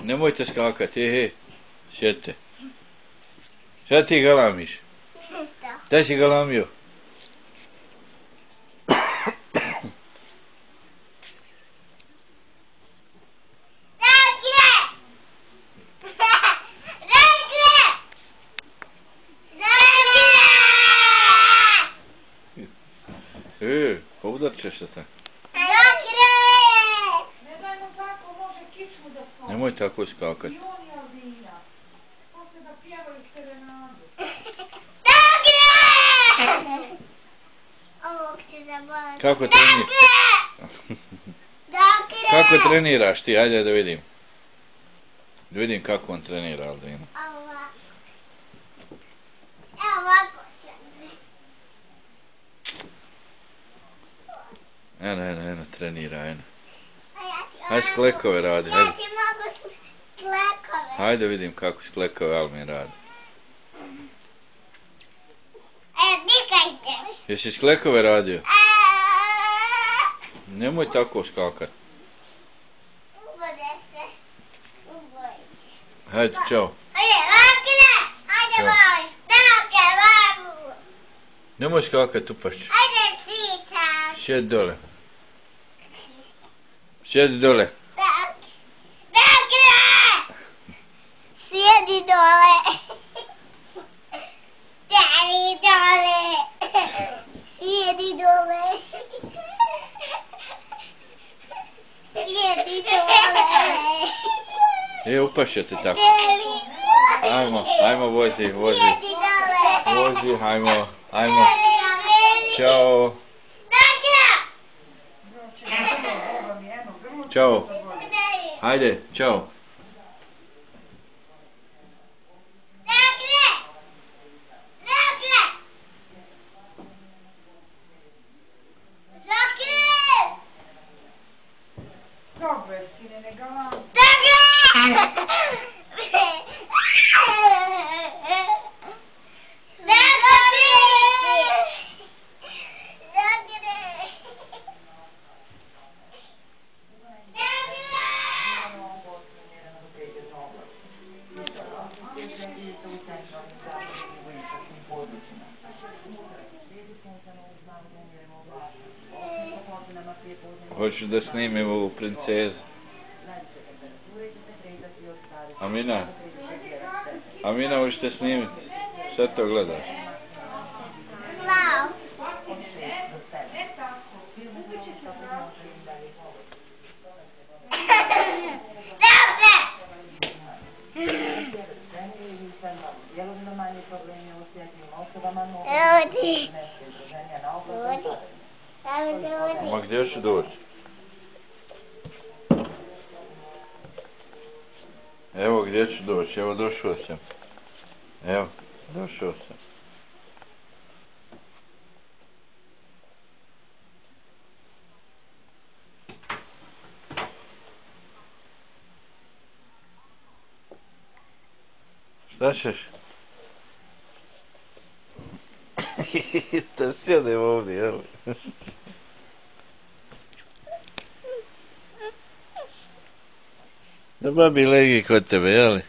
Nemojte skakati, sjedite. Šta ti galamiš? Šta si galamio? Poudarit ćeš se tako. Nemoj tako skakati. Kako treniraš? Kako treniraš ti? Ajde da vidim. Da vidim kako on trenira, Aldina. Eno, trenira, eno. Hajde sklekove radi, hajde. Hajde vidim kako sklekove Almin radi. Jesi sklekove radio? Nemoj tako skakat. Hajde, čao. Nemoj skakat, upaš. Sjedi dole. Sjedi dole. Sjedi dole. Sjedi dole. Sjedi dole. Sjedi dole. Upaš će te tako. Ajmo, vozi. Vozi, ajmo. Ćao. Ćao. Hajde, ćao. Dobro, sine, ne galam. Hoćeš da snimimo ovu princezu? Amina, hoćeš da snimiti? Šta to gledaš? Ma gdje ću doći? Evo gdje ću doći, evo došao sam. Šta ćeš? Da sjedem ovdje, jel? Da babi legi kod tebe, jel?